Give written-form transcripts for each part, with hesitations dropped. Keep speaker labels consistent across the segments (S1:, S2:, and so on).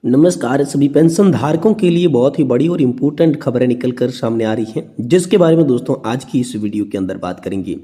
S1: नमस्कार। सभी पेंशन धारकों के लिए बहुत ही बड़ी और इम्पोर्टेंट खबरें निकल कर सामने आ रही हैं, जिसके बारे में दोस्तों आज की इस वीडियो के अंदर बात करेंगे।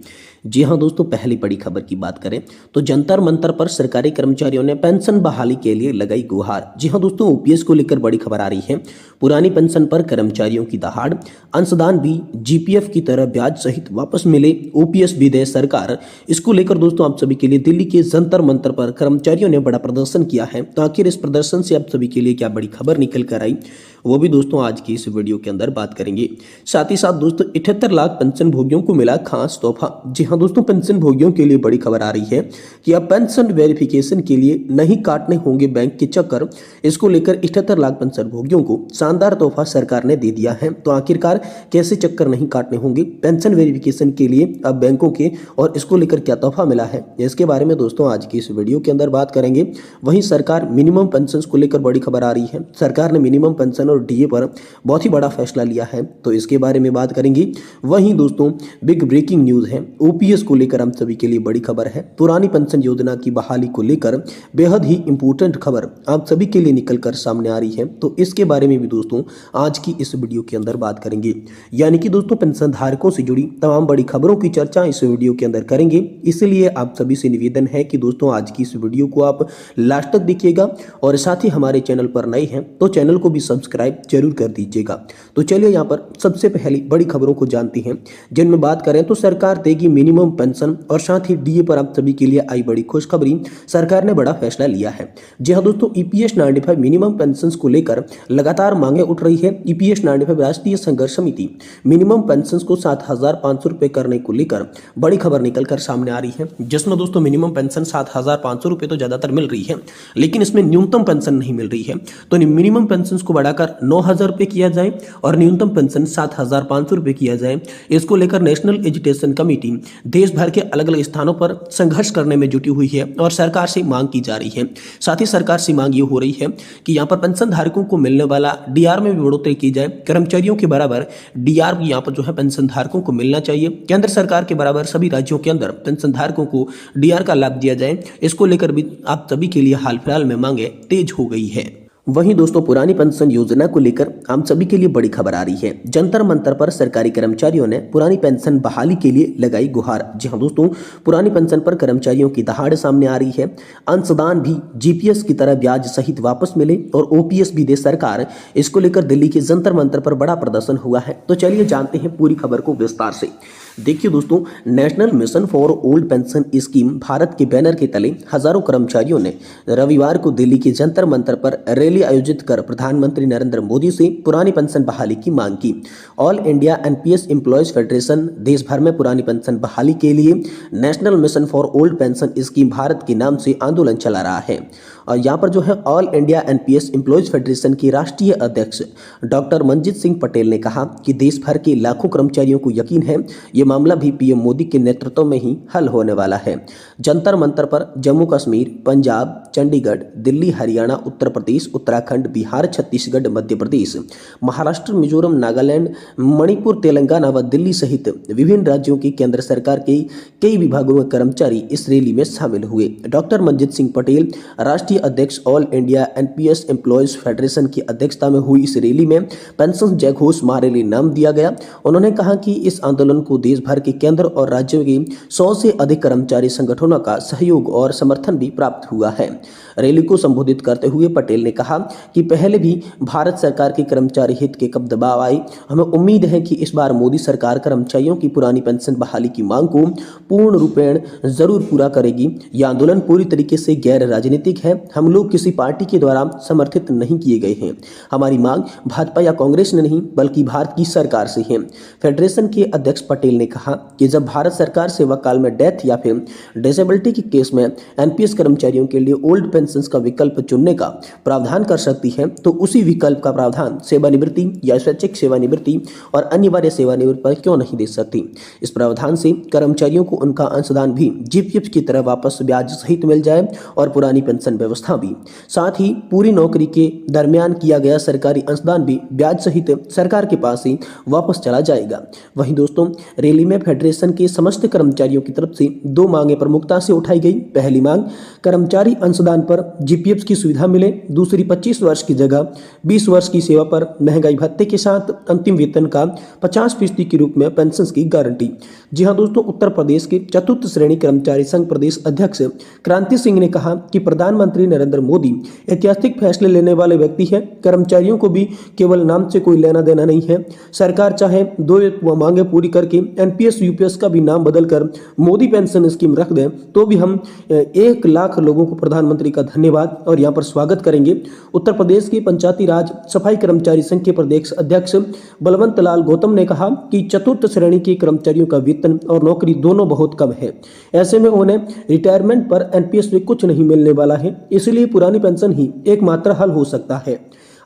S1: जी हां दोस्तों, पहली बड़ी खबर की बात करें तो जंतर मंतर पर सरकारी कर्मचारियों ने पेंशन बहाली के लिए लगाई गुहार। जी हां दोस्तों, ओपीएस को लेकर बड़ी खबर आ रही है। पुरानी पेंशन पर कर्मचारियों की दहाड़, अंशदान भी जीपीएफ की तरह ब्याज सहित वापस मिले, ओपीएस भी दे सरकार। इसको लेकर दोस्तों आप सभी के लिए दिल्ली के जंतर मंतर पर कर्मचारियों ने बड़ा प्रदर्शन किया है। तो आखिर इस प्रदर्शन से आप सभी के लिए क्या बड़ी खबर निकल कर आई, वो भी दोस्तों आज की इस वीडियो के अंदर बात करेंगे। साथ ही साथ दोस्तों 78 लाख पेंशन भोगियों को मिला खास तोहफा। जी हां दोस्तों, पेंशन भोगियों के लिए बड़ी खबर आ रही है कि अब पेंशन वेरिफिकेशन के लिए नहीं काटने होंगे बैंक के चक्कर। इसको लेकर 78 लाख पेंशन भोगियों को शानदार तोहफा सरकार ने दे दिया है। तो आखिरकार कैसे चक्कर नहीं काटने होंगे पेंशन वेरिफिकेशन के लिए अब बैंकों के, और इसको लेकर क्या तोहफा मिला है, इसके बारे में दोस्तों आज की इस वीडियो के अंदर बात करेंगे। वहीं सरकार मिनिमम पेंशन को लेकर बड़ी खबर आ रही है। सरकार ने मिनिमम पेंशन और डीए पर बहुत ही बड़ा फैसला लिया है, तो इसके बारे में बात करेंगे। वहीं दोस्तों बिग ब्रेकिंग न्यूज है, ओपीएस को लेकर हम सभी के लिए बड़ी खबर है। पुरानी पेंशन योजना की बहाली को लेकर बेहद ही इंपॉर्टेंट खबर आप सभी के लिए निकल कर सामने आ रही है, तो इसके बारे में भी दोस्तों आज की इस वीडियो के अंदर बात करेंगे। यानी कि दोस्तों पेंशन धारकों से जुड़ी तमाम बड़ी खबरों की चर्चा इस वीडियो के अंदर करेंगे। इसलिए आप सभी से निवेदन है कि दोस्तों आज की इस वीडियो को आप लास्ट तक देखिएगा, और साथ ही हमारे चैनल पर नए हैं तो चैनल को भी सब्सक्राइब जरूर कर दीजिएगा। तो चलिए यहाँ पर सबसे पहली बड़ी खबरों को जानते हैं, जिनमें बात करें तो सरकार देगी मिनिमम पेंशन और साथ ही डीए पर आप सभी के लिए आई बड़ी खुशखबरी। सरकार ने बड़ा फैसला लिया है। जी हाँ दोस्तों, ईपीएस 95 मिनिमम पेंशन को लेकर लगातार मांगे उठ रही है। ईपीएस 95 राष्ट्रीय संघर्ष समिति मिनिमम पेंशन को 7,500 रुपए करने को लेकर बड़ी खबर निकल कर सामने आ रही है, जिसमें दोस्तों मिनिमम पेंशन 7,500 रुपए तो ज्यादातर मिल रही है, लेकिन इसमें न्यूनतम पेंशन नहीं मिल रही है। तो मिनिमम पेंशन को बढ़ाकर 9,000 रुपए किया जाए और न्यूनतम पेंशन 7,500 रुपए किया जाए। इसको लेकर नेशनल एजुकेशन कमेटी देश भर के अलग अलग स्थानों पर संघर्ष करने में जुटी हुई है और सरकार से मांग की जा रही है। साथ ही सरकार से मांग ये हो रही है कि यहाँ पर पेंशन धारकों को मिलने वाला डीआर में भी बढ़ोतरी की जाए। कर्मचारियों के बराबर डीआर यहाँ पर जो है पेंशन धारकों को मिलना चाहिए। केंद्र सरकार के बराबर सभी राज्यों के अंदर पेंशन धारकों को डीआर का लाभ दिया जाए। इसको लेकर भी आप सभी के लिए हाल फिलहाल में मांगे तेज हो गई है। वहीं दोस्तों पुरानी पेंशन योजना को लेकर हम सभी के लिए बड़ी खबर आ रही है। जंतर मंतर पर सरकारी कर्मचारियों ने पुरानी पेंशन बहाली के लिए लगाई गुहार। जी हां दोस्तों, पुरानी पेंशन पर कर्मचारियों की दहाड़ सामने आ रही है। अंशदान भी जीपीएस की तरह ब्याज सहित वापस मिले और ओपीएस भी दे सरकार। इसको लेकर दिल्ली के जंतर मंतर पर बड़ा प्रदर्शन हुआ है। तो चलिए जानते हैं पूरी खबर को विस्तार से। देखिए दोस्तों, national mission for old pension scheme Bharat के बैनर के तले हजारों कर्मचारियों ने रविवार को दिल्ली के जंतर मंतर पर रैली आयोजित कर प्रधानमंत्री नरेंद्र मोदी से पुरानी पेंशन बहाली की मांग की। All India NPS employees federation देश भर में पुरानी पेंशन बहाली के लिए national mission for old pension scheme Bharat के नाम से आंदोलन चला रहा है। और यहाँ पर जो है all India NPS employees federation की राष्ट्रीय अध्यक्ष डॉक्टर मंजीत सिंह पटेल ने कहा कि देश भर के लाखों कर्मचारियों को यकीन है ये मामला भी पीएम मोदी के नेतृत्व में ही हल होने वाला है। जंतर मंतर पर जम्मू कश्मीर, पंजाब, चंडीगढ़, दिल्ली, हरियाणा, उत्तर प्रदेश, उत्तराखंड, बिहार, छत्तीसगढ़, मध्य प्रदेश, महाराष्ट्र, मिजोरम, नागालैंड, मणिपुर, तेलंगाना व दिल्ली सहित विभिन्न राज्यों की केंद्र सरकार के कई विभागों में कर्मचारी इस रैली में शामिल हुए। डॉक्टर मंजीत सिंह पटेल राष्ट्रीय अध्यक्ष all India NPS employees federation की अध्यक्षता में हुई इस रैली में पेंशन जय घोष महारैली नाम दिया गया। उन्होंने कहा कि इस आंदोलन को देश भर के केंद्र और राज्यों के 100 से अधिक कर्मचारी संगठनों का सहयोग और समर्थन भी प्राप्त हुआ है। रैली को संबोधित करते हुए पटेल ने कहा कि पहले भी भारत सरकार के कर्मचारी हित के कब दबाव आए, हमें उम्मीद है कि इस बार मोदी सरकार कर्मचारियों की पुरानी पेंशन बहाली की मांग को पूर्ण रूपेण जरूर पूरा करेगी। यह आंदोलन पूरी तरीके से गैर राजनीतिक है। हम लोग किसी पार्टी के द्वारा समर्थित नहीं किए गए हैं। हमारी मांग भाजपा या कांग्रेस ने नहीं बल्कि भारत की सरकार से है। फेडरेशन के अध्यक्ष पटेल ने कहा कि जब भारत सरकार सेवा काल में डेथ या फिर डिसेबिलिटी के केस में एनपीएस कर्मचारियों के लिए ओल्ड पेंशन का विकल्प चुनने का प्रावधान कर सकती है, तो उसी विकल्प का प्रावधान सेवानिवृत्ति या स्वैच्छिक सेवानिवृत्ति और अनिवार्य सेवानिवृत्ति पर क्यों नहीं दे सकती। इस प्रावधान से कर्मचारियों को उनका अंशदान भी जीपीएफ की तरह वापस ब्याज सहित मिल जाए और पुरानी पेंशन व्यवस्था व्यवस्था भी, साथ ही पूरी नौकरी के दरमियान किया गया सरकारी अंशदान भी ब्याज सहित सरकार के पास ही वापस चला जाएगा। वहीं दोस्तों रैली में फेडरेशन के समस्त कर्मचारियों की तरफ से 2 मांगें प्रमुखता से उठाई गई। पहली मांग, कर्मचारी अंशदान पर जीपीएफ की सुविधा मिले। दूसरी, 25 वर्ष की जगह 20 वर्ष की सेवा पर महंगाई भत्ते के साथ अंतिम वेतन का 50% के रूप में पेंशन की गारंटी। जी हां दोस्तों, उत्तर प्रदेश के चतुर्थ श्रेणी कर्मचारी संघ प्रदेश अध्यक्ष क्रांति सिंह ने कहा कि प्रधानमंत्री नरेंद्र मोदी ऐतिहासिक फैसले लेने वाले व्यक्ति हैं। कर्मचारियों को भी केवल नाम से कोई लेना देना नहीं है। सरकार चाहे 2 मांगे पूरी करके एनपीएस यूपीएस का भी नाम बदलकर मोदी पेंशन स्कीम रख दे तो भी हम 1 लाख लोगों को प्रधानमंत्री का धन्यवाद और यहाँ पर स्वागत करेंगे। उत्तर प्रदेश के पंचायती राज सफाई कर्मचारी संघ के प्रदेश अध्यक्ष बलवंत लाल गौतम ने कहा कि चतुर्थ श्रेणी के कर्मचारियों का वेतन और नौकरी दोनों बहुत कम है। ऐसे में उन्हें रिटायरमेंट पर एनपीएस में कुछ नहीं मिलने वाला है, इसलिए पुरानी पेंशन ही एकमात्र हल हो सकता है।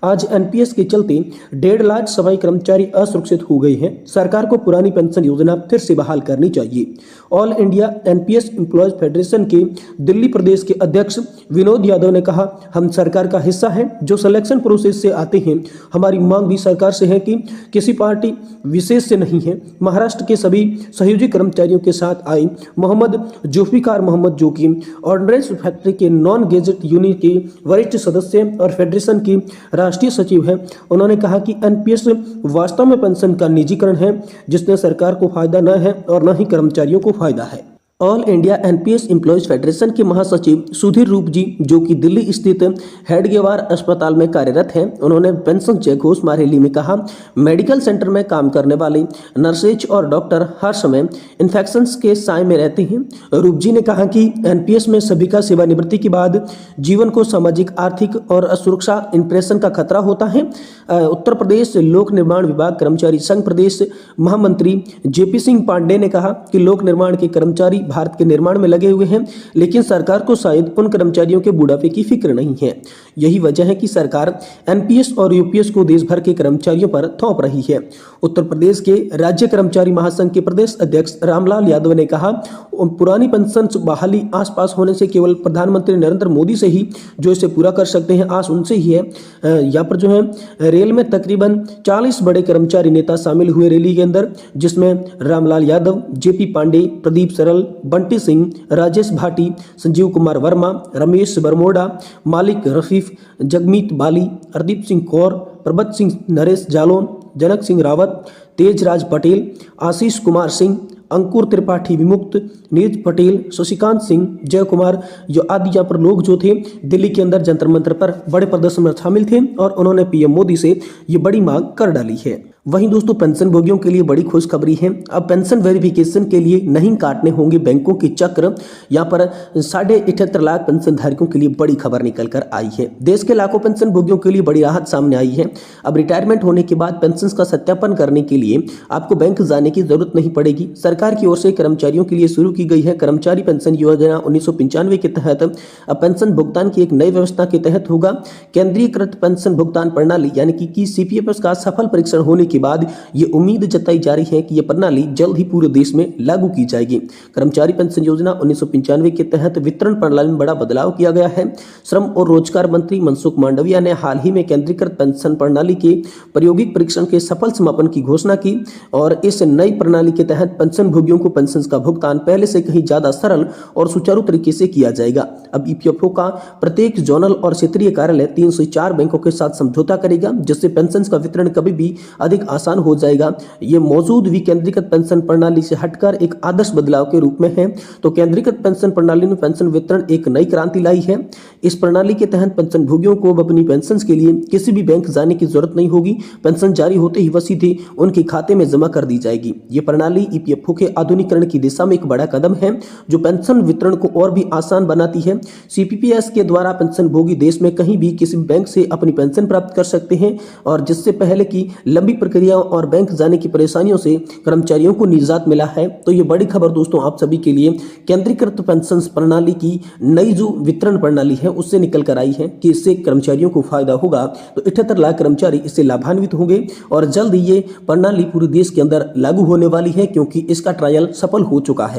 S1: आज एनपीएस के चलते 1.5 लाख सफाई कर्मचारी असुरक्षित हो गए हैं। सरकार को पुरानी पेंशन योजना फिर से बहाल करनी चाहिए। All India NPS employees federation के दिल्ली प्रदेश के अध्यक्ष विनोद यादव ने कहा, हम सरकार का हिस्सा हैं जो सिलेक्शन प्रोसेस से आते हैं। हमारी मांग भी सरकार से है कि किसी पार्टी विशेष से नहीं है। महाराष्ट्र के सभी सहयोगी कर्मचारियों के साथ आए मोहम्मद जुल्फिकार मोहम्मद, जो कि ऑर्डिनेंस फैक्ट्री के नॉन गेजेट यूनिट के वरिष्ठ सदस्य और फेडरेशन की राष्ट्रीय सचिव है, उन्होंने कहा कि एनपीएस वास्तव में पेंशन का निजीकरण है जिसने सरकार को फायदा न है और न ही कर्मचारियों को फायदा है। All India NPS employees federation के महासचिव सुधीर रूप जी, जो कि दिल्ली स्थित हेडगेवार अस्पताल में कार्यरत हैं, उन्होंने पेंशन जय घोषणा रैली में कहा, मेडिकल सेंटर में काम करने वाले नर्सेज और डॉक्टर हर समय इन्फेक्शन के साए में रहते हैं। रूप जी ने कहा कि एनपीएस में सभी का सेवानिवृत्ति के बाद जीवन को सामाजिक, आर्थिक और सुरक्षा इंप्रेशन का खतरा होता है। उत्तर प्रदेश लोक निर्माण विभाग कर्मचारी संघ प्रदेश महामंत्री जेपी सिंह पांडे ने कहा कि लोक निर्माण के कर्मचारी भारत के निर्माण में लगे हुए हैं, लेकिन सरकार को शायद उन कर्मचारियों के बुढ़ापे की फिक्र नहीं है। यही वजह है कि सरकार एनपीएस और यूपीएस को देश भर के कर्मचारियों पर थोप रही है। उत्तर प्रदेश के राज्य कर्मचारी महासंघ के प्रदेश अध्यक्ष रामलाल यादव ने कहा, पुरानी पेंशन बहाली आसपास होने से केवल प्रधानमंत्री नरेंद्र मोदी से ही जो इसे पूरा कर सकते हैं, आस उनसे ही है। यहाँ पर जो है रेल में तकरीबन 40 बड़े कर्मचारी नेता शामिल हुए रैली के अंदर, जिसमें रामलाल यादव, जेपी पांडे, प्रदीप सरल, बंटी सिंह, राजेश भाटी, संजीव कुमार वर्मा, रमेश बरमोड़ा, मालिक रफीफ, जगमीत बाली, हरदीप सिंह कौर, प्रभत सिंह, नरेश जालोन, जनक सिंह रावत, तेजराज पटेल, आशीष कुमार सिंह, अंकुर त्रिपाठी विमुक्त, नीरज पटेल, शशिकांत सिंह, जय कुमार, जो आदि यहाँ पर लोग जो थे दिल्ली के अंदर जंतर मंतर पर बड़े प्रदर्शन में शामिल थे और उन्होंने पीएम मोदी से ये बड़ी मांग कर डाली है। वहीं दोस्तों पेंशन भोगियों के लिए बड़ी खुशखबरी है। अब पेंशन वेरिफिकेशन के लिए नहीं काटने होंगे बैंकों के चक्र। यहाँ पर 78.5 लाख पेंशन धारकों के लिए बड़ी खबर निकल कर आई है। देश के लाखों पेंशन भोगियों के लिए बड़ी राहत सामने आई है। अब रिटायरमेंट होने के बाद पेंशन का सत्यापन करने के लिए आपको बैंक जाने की जरूरत नहीं पड़ेगी। सरकार की ओर से कर्मचारियों के लिए शुरू की गई है कर्मचारी पेंशन योजना 1995 के तहत अब पेंशन भुगतान की एक नई व्यवस्था के तहत होगा। केंद्रीयकृत पेंशन भुगतान प्रणाली यानी कि सीपीएफ का सफल परीक्षण होने के बाद ये उम्मीद जताई जा रही है कि यह प्रणाली जल्द ही पूरे देश में लागू की जाएगी। कर्मचारी पेंशन योजना 1995 के तहत वितरण प्रणाली में बड़ा बदलाव किया गया है। श्रम और रोजगार मंत्री मनसुख मांडविया ने हाल ही में केंद्रीकृत पेंशन प्रणाली के प्रायोगिक परीक्षण के सफल समापन की घोषणा की और इस नई प्रणाली के तहत पेंशन भोगियों को पेंशन का भुगतान पहले से कहीं ज्यादा सरल और सुचारू तरीके से किया जाएगा। अब ईपीएफओ का प्रत्येक जोनल और क्षेत्रीय कार्यालय 3 से 4 बैंकों के साथ समझौता करेगा, जिससे पेंशन का वितरण कभी भी अधिक आसान हो जाएगा। ये मौजूद विकेंद्रीकृत पेंशन प्रणाली से हटकर एक आदर्श बदलाव के रूप में है। तो केंद्रीकृत पेंशन प्रणाली में पेंशन वितरण एक नई क्रांति लाई है। इस प्रणाली के तहत पेंशन भोगियों को अपनी पेंशन के लिए किसी भी बैंक जाने की जरूरत नहीं होगी। पेंशन जारी होते ही वह सीधे उनके खाते में जमा कर दी जाएगी। ये प्रणाली ईपीएफओ के आधुनिकीकरण की दिशा में एक बड़ा कदम है, जो पेंशन वितरण को और भी आसान बनाती है। सीपीपीएस के द्वारा पेंशन भोगी देश में कहीं भी किसी बैंक से अपनी पेंशन प्राप्त कर सकते हैं और जिससे पहले की लंबी प्रक्रिया और बैंक जाने की परेशानियों से कर्मचारियों को निजात मिला है। तो ये बड़ी खबर दोस्तों आप सभी के लिए केंद्रीकृत पेंशन प्रणाली की नई जो वितरण प्रणाली है उससे निकल कर आई है कि इससे कर्मचारियों को फायदा होगा। तो 78 लाख कर्मचारी इससे लाभान्वित होंगे और जल्द ये प्रणाली पूरे देश के अंदर लागू होने वाली है, क्योंकि इसका ट्रायल सफल हो चुका है।